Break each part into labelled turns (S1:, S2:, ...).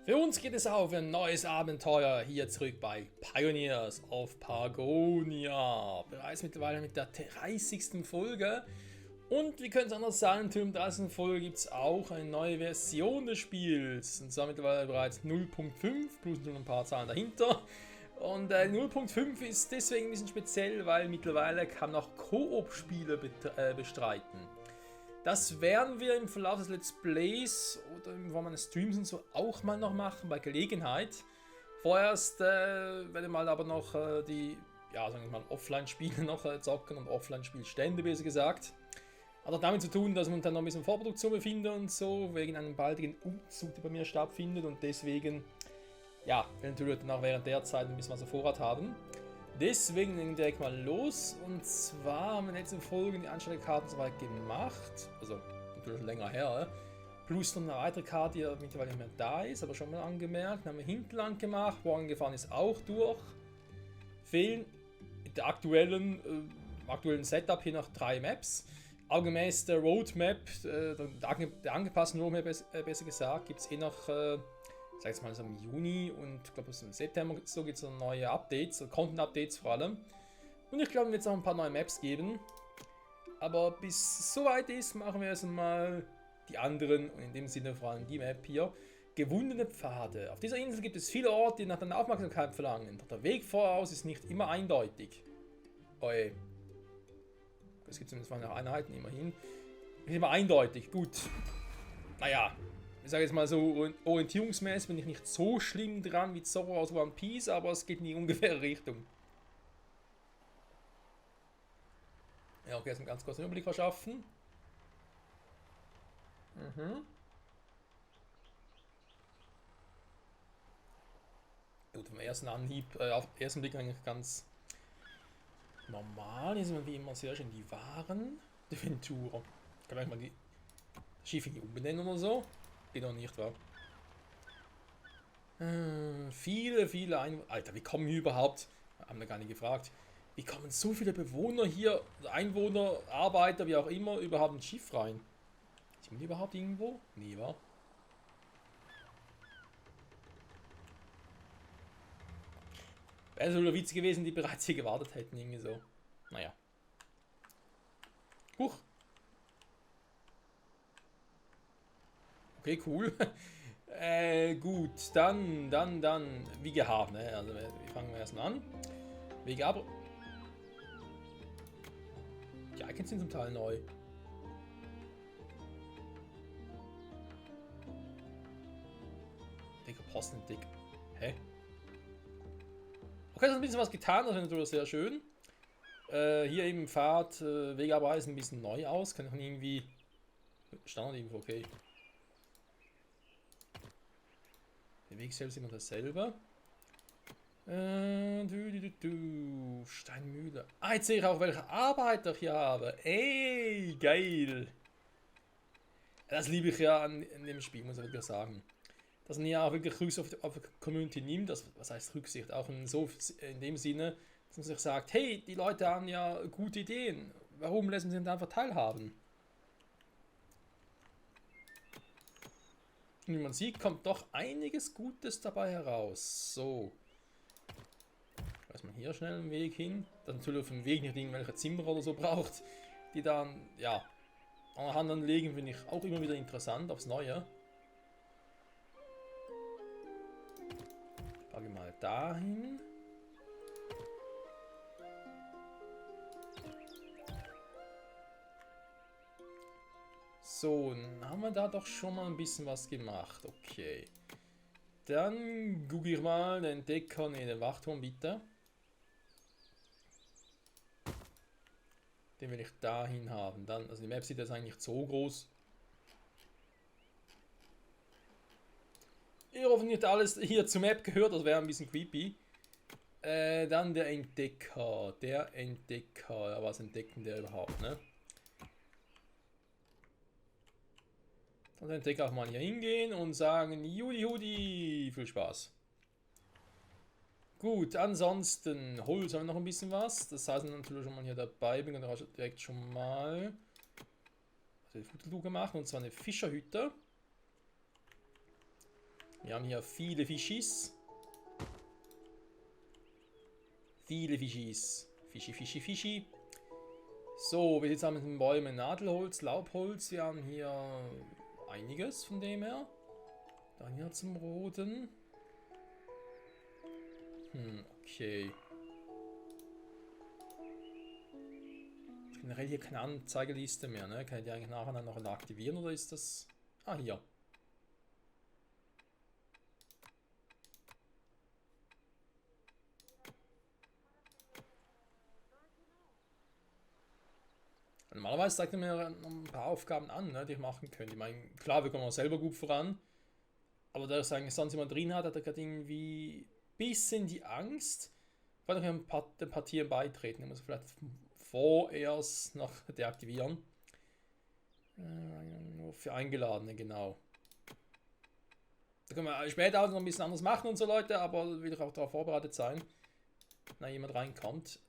S1: Für uns geht es auf ein neues Abenteuer hier zurück bei Pioneers of Pagonia. Bereits mittlerweile mit der 30. Folge. Und wie könnte es anders sein, in der 30. Folge gibt es auch eine neue Version des Spiels. Und zwar mittlerweile bereits 0.5 plus noch ein paar Zahlen dahinter. Und 0.5 ist deswegen ein bisschen speziell, weil mittlerweile kann man auch Koop-Spiele bestreiten. Das werden wir im Verlauf des Let's Plays oder im Form eines Streams und so auch mal noch machen, bei Gelegenheit. Vorerst werde ich mal aber noch die, ja, sagen wir mal, Offline-Spiele noch zocken und Offline-Spielstände, besser gesagt. Hat auch damit zu tun, dass man dann noch ein bisschen Vorproduktion befindet und so, wegen einem baldigen Umzug, der bei mir stattfindet und deswegen, ja, will natürlich dann auch während der Zeit ein bisschen was auf Vorrat haben. Deswegen direkt mal los, und zwar haben wir in der letzten Folge die Anstellungskarten soweit gemacht, also natürlich länger her, plus noch eine weitere Karte, die mittlerweile nicht mehr da ist, aber schon mal angemerkt. Dann haben wir Hinterland gemacht, Morgen gefahren ist auch durch. Fehlen mit der aktuellen Setup hier noch 3 Maps. Auch gemäß der Roadmap, der angepassten Roadmap besser gesagt, gibt es noch ich sag jetzt mal so im Juni und ich glaube im September so gibt es noch neue Updates, Content-Updates vor allem. Und ich glaube, es wird auch ein paar neue Maps geben. Aber bis es soweit ist, machen wir erstmal die anderen und in dem Sinne vor allem die Map hier. Gewundene Pfade. Auf dieser Insel gibt es viele Orte, die nach deiner Aufmerksamkeit verlangen. Doch der Weg voraus ist nicht immer eindeutig. Oi. Es gibt zumindest noch Einheiten, immerhin. Nicht immer eindeutig, gut. Naja. Ich sage jetzt mal so, orientierungsmäßig bin ich nicht so schlimm dran wie Zoro aus One Piece, aber es geht in die ungefähre Richtung. Ja, okay, jetzt einen ganz kurzen Überblick verschaffen. Gut, vom ersten Anhieb, auf den ersten Blick eigentlich ganz normal. Hier sind wir wie immer sehr schön die Waren. Die Ventura. Kann ich mal die Schiffe hier umbenennen oder so? Geht noch nicht, wa? Viele Einwohner. Alter, wie kommen hier überhaupt? Haben wir gar nicht gefragt. Wie kommen so viele Bewohner hier, Einwohner, Arbeiter, wie auch immer, überhaupt ins Schiff rein? Sind die überhaupt irgendwo? Nee, wa? Wäre so witzig gewesen, die bereits hier gewartet hätten, irgendwie so. Naja. Huch. Okay, cool. Gut, dann, wie gehabt, ne? Also, wie fangen wir erstmal an? Wege ab. Die Icons sind zum Teil neu. Dicker Posten, dick. Hä? Okay, das ist ein bisschen was getan, das ist natürlich sehr schön. Hier eben Pfad, Wegearbeit ist ein bisschen neu aus. Kann ich irgendwie. Standard-Info, okay. Der Weg selbst ist immer dasselbe. Steinmühle. Ah, jetzt sehe ich auch, welche Arbeiter ich hier habe. Ey, geil. Das liebe ich ja an dem Spiel, muss ich wirklich sagen. Dass man ja auch wirklich Rücksicht auf die Community nimmt. Was heißt Rücksicht? Auch in dem Sinne, dass man sich sagt, hey, die Leute haben ja gute Ideen. Warum lassen sie denn einfach teilhaben? Und wie man sieht, kommt doch einiges Gutes dabei heraus. So. Weiß man hier schnell einen Weg hin. Dass natürlich auf dem Weg nicht irgendwelche Zimmer oder so braucht, die dann, ja, an Hand anlegen, finde ich auch immer wieder interessant, aufs Neue. Packe ich mal dahin. So, dann haben wir da doch schon mal ein bisschen was gemacht. Okay. Dann gucke ich mal den Entdecker, ne, den Wachturm bitte. Den will ich dahin haben. Dann, also die Map sieht jetzt eigentlich nicht so groß. Ich hoffe nicht alles hier zur Map gehört, das wäre ein bisschen creepy. Dann der Entdecker. Ja, was entdecken der überhaupt, ne? Dann den Entdecker auch mal hier hingehen und sagen, Judi, viel Spaß. Gut, ansonsten Holz haben wir noch ein bisschen was. Das heißt natürlich schon mal hier dabei bin und direkt schon mal die Futterluke machen, und zwar eine Fischerhütte. Wir haben hier viele Fischis. Viele Fischis. Fischi, Fischi, Fischi. So, wir sitzen mit den Bäumen Nadelholz, Laubholz. Wir haben hier einiges von dem her. Dann hier zum Roden. Okay. Generell hier keine Anzeigeliste mehr, ne? Kann ich die eigentlich nachher noch aktivieren oder ist das... Ah, hier. Normalerweise zeigt er mir ein paar Aufgaben an, ne, die ich machen könnte. Ich meine, klar, wir kommen auch selber gut voran. Aber da er eigentlich sonst immer drin hat, hat er gerade irgendwie ein bisschen die Angst. Ich wollte noch den Partien beitreten. Ich muss vielleicht vorerst noch deaktivieren. Nur für Eingeladene, genau. Da können wir später auch noch ein bisschen anders machen und so, Leute, aber will ich auch darauf vorbereitet sein, wenn jemand reinkommt.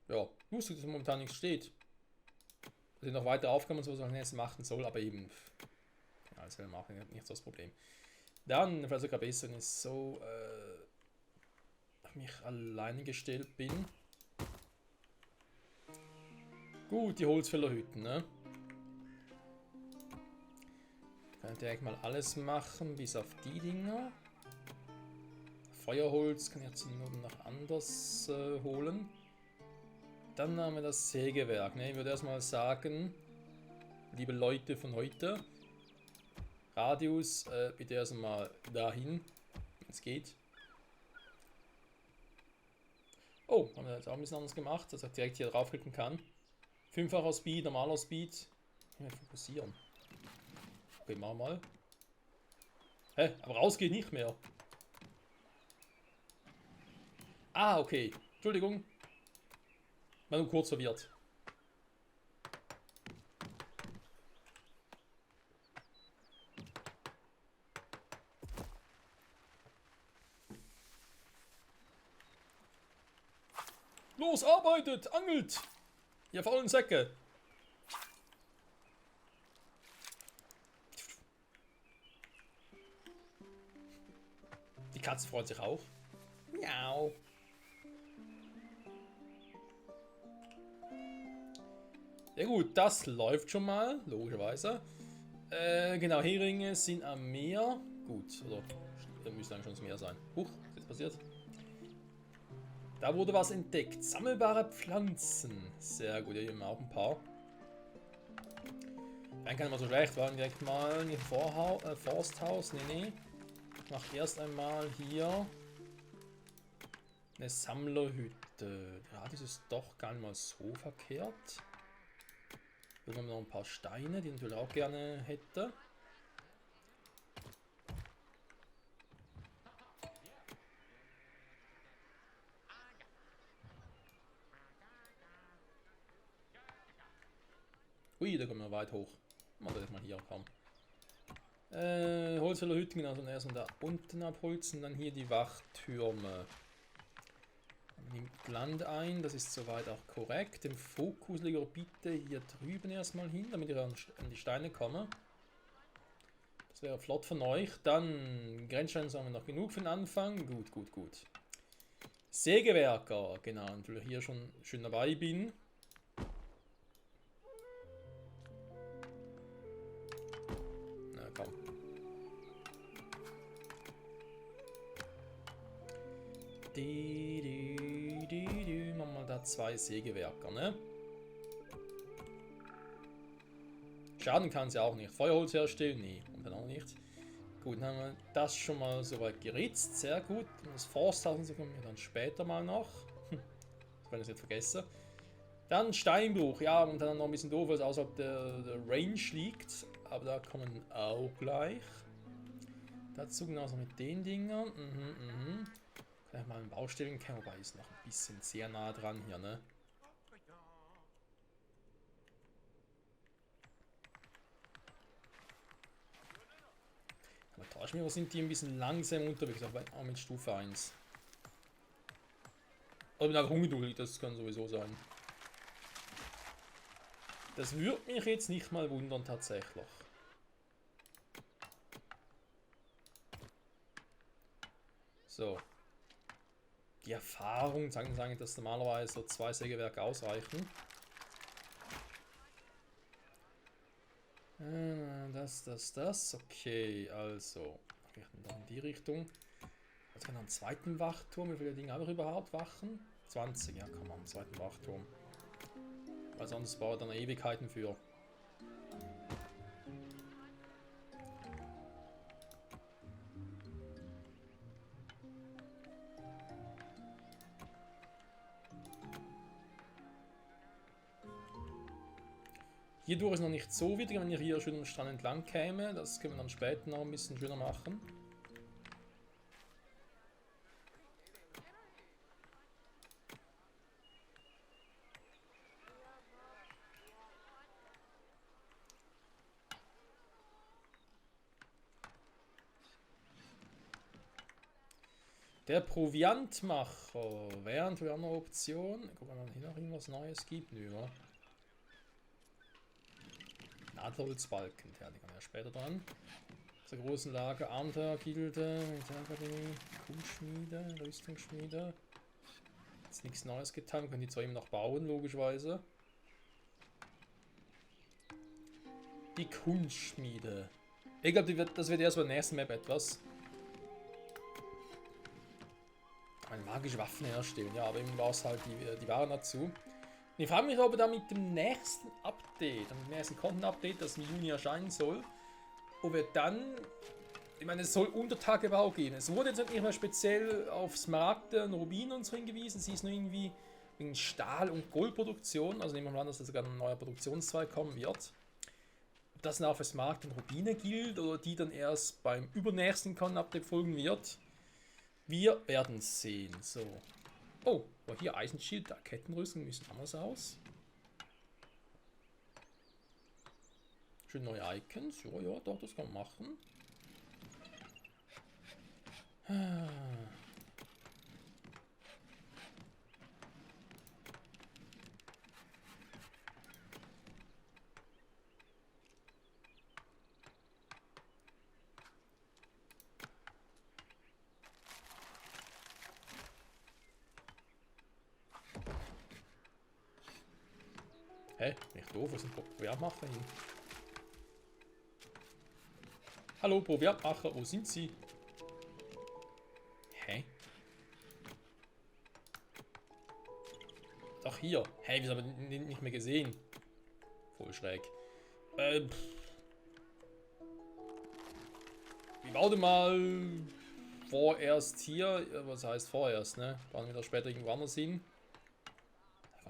S1: Ja, lustig, dass momentan nichts steht. Es sind noch weitere Aufgaben und so, was ich machen soll, aber eben. Ja, das will ich machen, nicht so das Problem. Dann, falls sogar besser ist, so, ich mich alleine gestellt bin. Gut, die Holzfällerhütten, ne? Kann ich direkt mal alles machen, bis auf die Dinger. Feuerholz kann ich jetzt nur noch anders holen. Dann haben wir das Sägewerk. Ne? Ich würde erstmal sagen, liebe Leute von heute, Radius bitte erstmal dahin, wenn es geht. Oh, haben wir jetzt auch ein bisschen anders gemacht, dass ich direkt hier draufklicken kann. 5-facher Speed, normaler Speed. Ja, fokussieren. Okay, machen wir mal. Hä? Aber raus geht nicht mehr. Ah, okay. Entschuldigung. War nur kurz verwirrt. Los, arbeitet, angelt! Ihr faulen Säcke! Die Katze freut sich auch. Miau. Ja gut, das läuft schon mal, logischerweise. Genau, Heringe sind am Meer. Gut, oder müsste eigentlich schon das Meer sein. Huch, was ist jetzt passiert? Da wurde was entdeckt. Sammelbare Pflanzen. Sehr gut, hier haben wir auch ein paar. Dann kann man so schlecht, war direkt mal in Forsthaus. Nee. Ich mache erst einmal hier eine Sammlerhütte. Ja, das ist doch gar nicht mal so verkehrt. Hier haben wir noch ein paar Steine, die ich natürlich auch gerne hätte. Ui, da kommen wir weit hoch. Mal das mal hier kommen. Holzfällerhütten, also erst mal da unten abholzen, dann hier die Wachtürme. Man nimmt Land ein, das ist soweit auch korrekt. Den Fokus lege ich bitte hier drüben erstmal hin, damit ich an die Steine komme. Das wäre flott von euch. Dann Grenzsteine haben wir noch genug für den Anfang. Gut. Sägewerker, genau, und weil ich hier schon schön dabei bin. Na komm. Machen wir da 2 Sägewerker, ne? Schaden kann sie auch nicht. Feuerholz herstellen? Nee, und dann auch nicht. Gut, dann haben wir das schon mal soweit geritzt. Sehr gut. Und das Forsthaus kommen wir dann später mal noch. Das kann ich nicht vergessen. Dann Steinbruch. Ja, und dann noch ein bisschen doof, weil es außerhalb der Range liegt. Aber da kommen wir auch gleich. Dazu genauso mit den Dingern. Kann ich mal einen Baustellen kennen, wobei ist noch ein bisschen sehr nah dran hier, ne? Aber Tauschmierer sind die ein bisschen langsam unterwegs, aber auch mit Stufe 1. Oder mit einer ungeduldig, das kann sowieso sein. Das würde mich jetzt nicht mal wundern, tatsächlich. So. Die Erfahrung sagen eigentlich, dass normalerweise so 2 Sägewerke ausreichen. Das. Okay, also. Wir gehen dann in die Richtung. Jetzt kann einen zweiten Wachturm. Wie viele Dinge haben wir überhaupt? Wachen? 20, ja, komm mal, einen zweiten Wachturm. Weil sonst braucht er dann Ewigkeiten für. Hierdurch ist noch nicht so wichtig, wenn ihr hier schön am Strand entlang käme. Das können wir dann später noch ein bisschen schöner machen. Der Proviantmacher wäre natürlich auch eine Option. Gucken wir mal, ob hier noch irgendwas Neues gibt. Nö, ja. Nadelholzbalken, ja, die kommen ja später dran. Zur großen Lager, Abenteuergilde, Militärakademie, Kunstschmiede, Rüstungsschmiede. Jetzt nichts Neues getan, wir können die zwar eben noch bauen, logischerweise. Die Kunstschmiede. Ich glaube, das wird erst bei der nächsten Map etwas. Eine magische Waffen herstellen, ja, aber eben war es halt die Waren dazu. Und ich frage mich, ob er da mit dem nächsten Update, dem nächsten Content-Update, das im Juni erscheinen soll, ob wir dann, ich meine, es soll Untertagebau geben. Es wurde jetzt nicht mehr speziell auf Smaragde und Rubin und so hingewiesen, sie ist nur irgendwie wegen Stahl- und Goldproduktion, also nehmen wir mal an, dass da sogar ein neuer Produktionszweig kommen wird. Ob das dann auch für Smaragde und Rubine gilt oder die dann erst beim übernächsten Content-Update folgen wird. Wir werden sehen. So. Oh, hier Eisenschild, da Kettenrüstung, wie sieht anders aus? Schön neue Icons. Ja, ja, doch, das kann man machen. Hä? Nicht doof, was ist ein Proviantmacher hin? Hallo, Proviantmacher, wo sind Sie? Hä? Doch hier. Hä, wieso haben wir den nicht mehr gesehen? Voll schräg. Wir bauen mal vorerst hier. Was heißt vorerst, ne? Bauen wir da später irgendwo anders hin.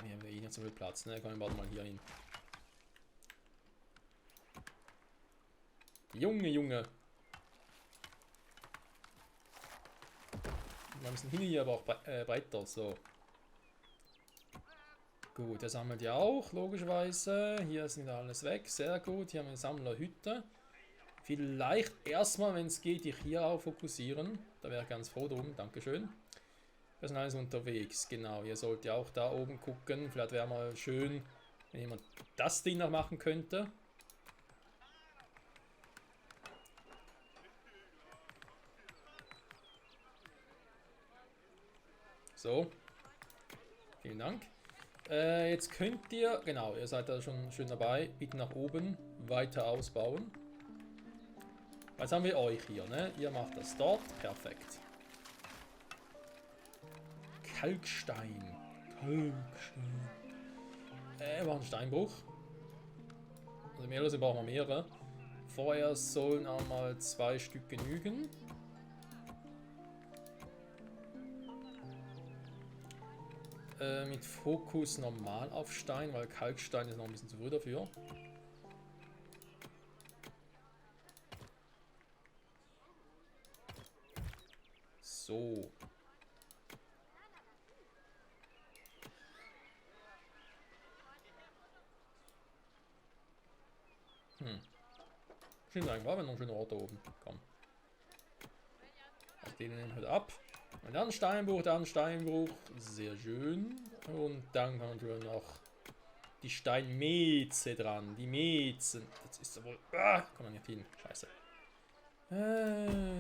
S1: Hier haben wir eh nicht so viel Platz, ne? Komm, wir bauen mal hier hin. Junge. Wir müssen hin hier aber auch breiter, so. Gut, der sammelt ja auch, logischerweise. Hier ist wieder alles weg, sehr gut. Hier haben wir eine Sammlerhütte. Vielleicht erstmal, wenn es geht, dich hier auch fokussieren. Da wäre ich ganz froh drum, dankeschön. Personal ist unterwegs, genau. Ihr sollt ja auch da oben gucken. Vielleicht wäre mal schön, wenn jemand das Ding noch machen könnte. So. Vielen Dank. Jetzt könnt ihr, genau, ihr seid da schon schön dabei, bitte nach oben weiter ausbauen. Jetzt haben wir euch hier, ne? Ihr macht das dort, perfekt. Kalkstein. War ein Steinbruch. Also mehr oder brauchen wir mehrere. Vorher sollen auch mal 2 Stück genügen. Mit Fokus normal auf Stein, weil Kalkstein ist noch ein bisschen zu früh dafür. So. Stimmt eigentlich, war noch ein schöner Ort da oben. Komm. Also den nehmen wir heute ab. Und dann Steinbruch. Sehr schön. Und dann kommt natürlich noch die Steinmetze dran. Die Metzen. Das ist ja wohl. Kommt man nicht hin. Scheiße.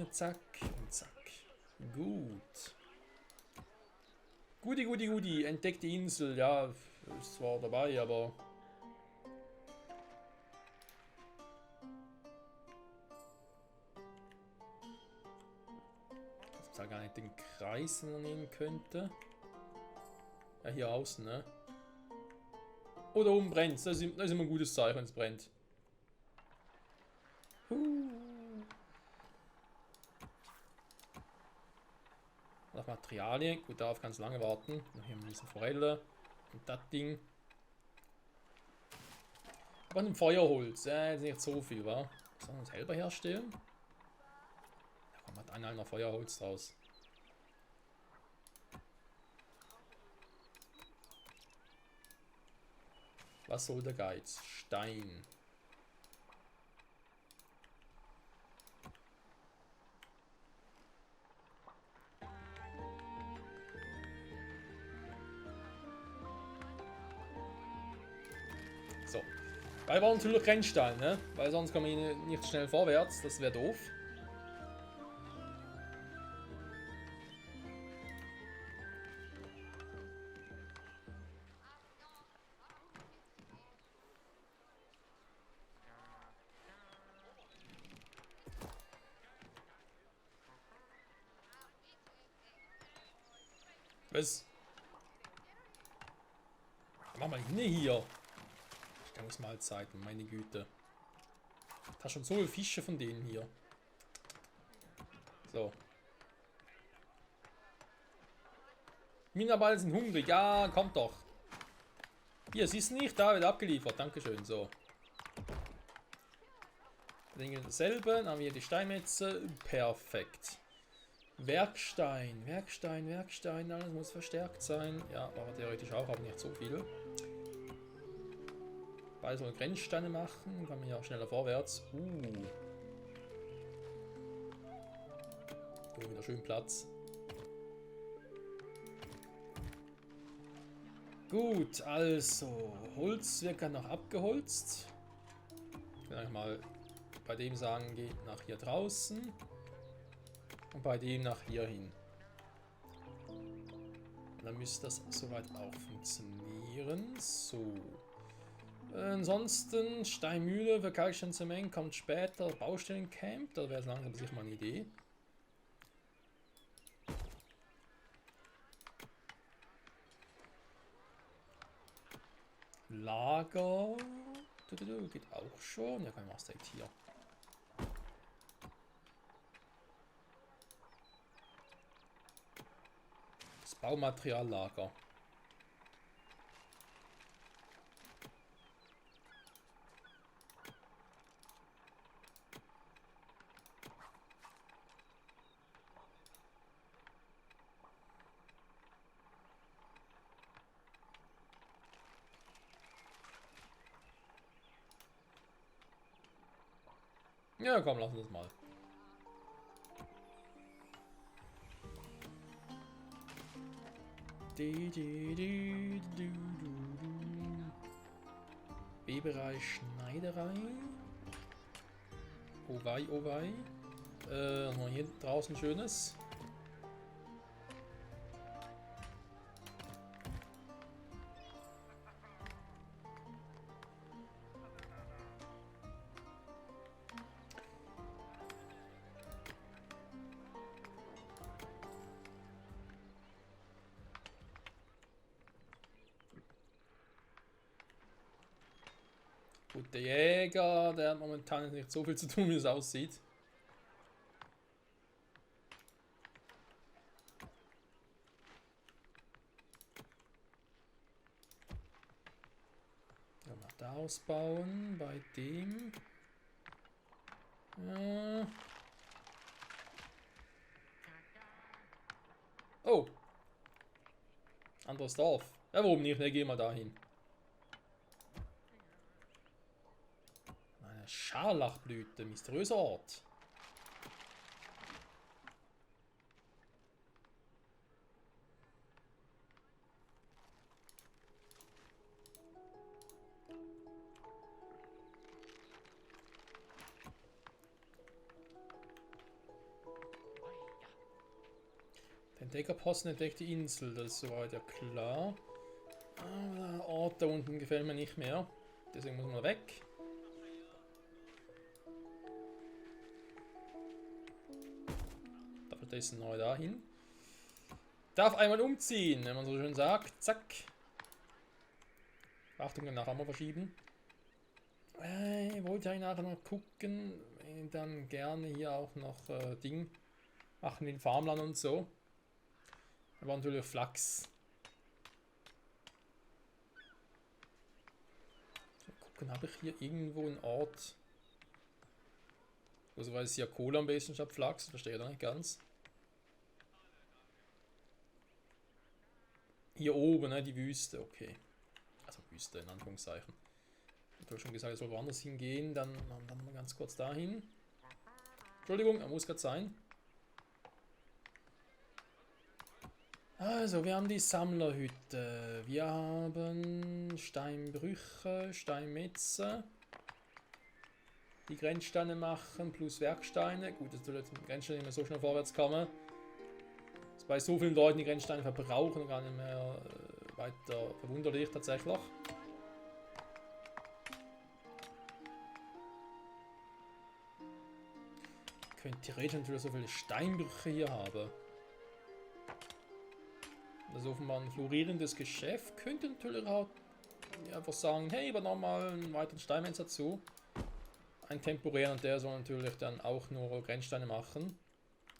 S1: Zack und zack. Gut. Guti. Entdeckt die Insel. Ja, ist zwar dabei, aber... Dass man gar nicht den Kreis nehmen könnte. Ja, hier außen, ne? Oder oben brennt. Das ist immer ein gutes Zeichen, wenn es brennt. Noch Materialien. Gut, darauf kann es lange warten. Noch hier ein bisschen Forelle. Und das Ding. Aber ein Feuerholz. Ist nicht so viel, wa? Sollen wir uns selber herstellen? Da kommt halt einer Feuerholz draus. Was soll der Geiz? Stein. So. Bei war natürlich kein Stein, ne? Weil sonst kommen wir nicht schnell vorwärts. Das wäre doof. Was? Mach mal hin hier. Stellungsmahlzeiten, meine Güte. Da schon so viele Fische von denen hier. So. Minerballe sind hungrig. Ja, kommt doch. Hier, siehst du nicht? Da wird abgeliefert. Dankeschön. So. Dinge dasselbe. Dann haben wir die Steinmetze. Perfekt. Werkstein. Alles muss verstärkt sein. Ja, aber theoretisch auch, aber nicht so viel. Beide sollen Grenzsteine machen. Kommen wir ja schneller vorwärts. Wieder schön Platz. Gut, also Holz wird gerade noch abgeholzt. Ich will eigentlich mal bei dem sagen, geht nach hier draußen. Und bei dem nach hier hin. Und dann müsste das soweit auch funktionieren. So. Ansonsten Steinmühle für Kalksteinzement kommt später. Baustellencamp, da wäre es langsam sicher mal eine Idee. Lager geht auch schon. Ja, kein Master hier. Das Baumateriallager. Ja, komm, lass uns das mal. B-Bereich Schneiderei. Oh wei, oh wei. Noch hier draußen schönes. Gut, der Jäger, der hat momentan nicht so viel zu tun, wie es aussieht. Ja, mal da ausbauen, bei dem. Oh. Anderes Dorf. Ja, warum nicht? Ne, geh mal dahin. Eine Scharlachblüte, mysteriöser Ort. Der Entdeckerposten entdeckt die Insel, das ist soweit ja klar. Aber der Ort da unten gefällt mir nicht mehr. Deswegen muss man weg. Darf stattdessen neu dahin. Darf einmal umziehen, wenn man so schön sagt. Zack. Achtung, danach einmal verschieben. Wollte ich nachher noch gucken. Dann gerne hier auch noch Ding machen in Farmland und so. Aber natürlich Flachs. So, gucken, habe ich hier irgendwo einen Ort? Also weil es hier Kohle am besten statt Flachs, verstehe ich da nicht ganz. Hier oben, ne, die Wüste, okay. Also Wüste in Anführungszeichen. Ich habe schon gesagt, er soll woanders hingehen, dann mal ganz kurz dahin. Entschuldigung, er muss gerade sein. Also, wir haben die Sammlerhütte. Wir haben Steinbrüche, Steinmetze. Die Grenzsteine machen plus Werksteine. Gut, dass du jetzt mit Grenzsteinen nicht mehr so schnell vorwärts kommen. Dass bei so vielen Leuten die Grenzsteine verbrauchen, gar nicht mehr weiter verwunderlich tatsächlich. Ich könnte theoretisch natürlich so viele Steinbrüche hier haben. Das ist offenbar ein florierendes Geschäft. Könnte natürlich auch einfach sagen, hey, aber nochmal einen weiteren Steinmetz dazu. Ein temporären und der soll natürlich dann auch nur Grenzsteine machen.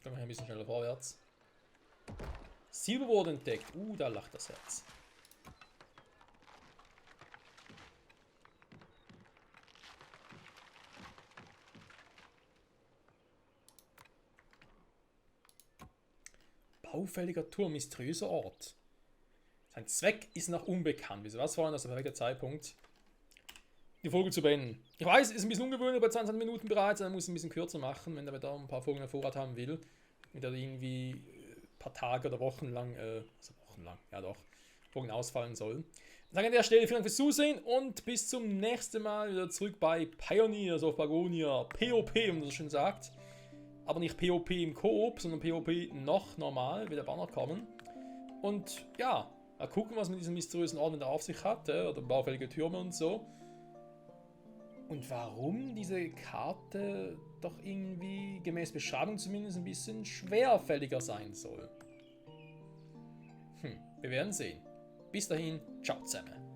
S1: Dann wir ein bisschen schneller vorwärts. Silber wurde entdeckt. Da lacht das Herz. Baufälliger Turm, mysteriöser Ort. Sein Zweck ist noch unbekannt. Wieso was war das der perfekte Zeitpunkt, die Folge zu beenden? Ich weiß, es ist ein bisschen ungewöhnlich bei 20 Minuten bereits, er muss ein bisschen kürzer machen, wenn er da ein paar Folgen auf Vorrat haben will. Wenn er irgendwie ein paar Tage oder Wochen lang, ja doch, Folgen ausfallen sollen. Ich sage an der Stelle vielen Dank fürs Zusehen und bis zum nächsten Mal wieder zurück bei Pioneers of Pagonia. POP, wie man so schön sagt. Aber nicht POP im Koop, sondern POP noch normal, wird aber auch noch kommen. Und ja, mal gucken, was mit diesem mysteriösen Ort auf sich hat, oder baufällige Türme und so. Und warum diese Karte doch irgendwie, gemäß Beschreibung zumindest, ein bisschen schwerfälliger sein soll. Wir werden sehen. Bis dahin, ciao zusammen.